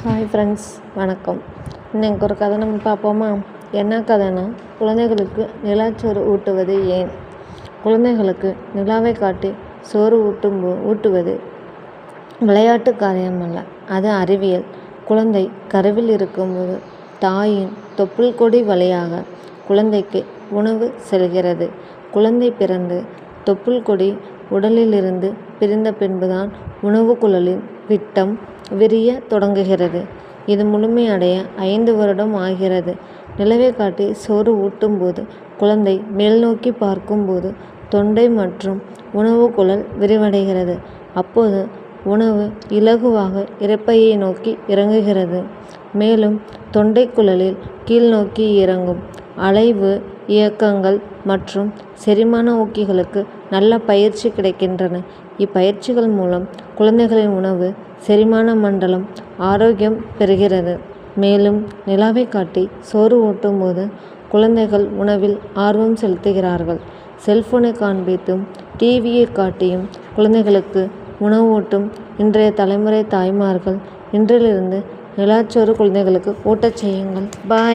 Hi friends, வணக்கம். இன்றைக்கி ஒரு கதை நம்ம பார்ப்போமா? என்ன கதைன்னா, குழந்தைகளுக்கு நிலாச்சோறு ஊட்டுவது ஏன்? குழந்தைகளுக்கு நிலாவை காட்டி சோறு ஊட்டுவது விளையாட்டு காரியம் அல்ல, அது அறிவியல். குழந்தை கருவில் இருக்கும்போது தாயின் தொப்புள் கொடி வழியாக குழந்தைக்கு உணவு செல்கிறது. குழந்தை பிறந்து தொப்புள் கொடி உடலிலிருந்து பிரிந்த பின்புதான் உணவு குழலின் விட்டம் விரிய தொடங்குகிறது. இது முழுமையடைய 5 வருடம் ஆகிறது. நிலவை காட்டி சோறு ஊட்டும்போது குழந்தை மேல் நோக்கி பார்க்கும்போது தொண்டை மற்றும் உணவு குழல் விரிவடைகிறது. அப்போது உணவு இலகுவாக இரைப்பையை நோக்கி இறங்குகிறது. மேலும் தொண்டை குழலில் கீழ் நோக்கி இறங்கும். அலைவு இயக்கங்கள் மற்றும் செரிமான ஊக்கிகளுக்கு நல்ல பயிற்சி கிடைக்கின்றன. இப்பயிற்சிகள் மூலம் குழந்தைகளின் உணவு செரிமான மண்டலம் ஆரோக்கியம் பெறுகிறது. மேலும் நிலாவை காட்டி சோறு ஊட்டும்போது குழந்தைகள் உணவில் ஆர்வம் செலுத்துகிறார்கள். செல்போனை காண்பித்தும் டிவியை காட்டியும் குழந்தைகளுக்கு உணவு ஊட்டும் இன்றைய தலைமுறை தாய்மார்கள் இன்றிலிருந்து நிலாச்சோறு குழந்தைகளுக்கு ஊட்டச் செய்யுங்கள். பாய்.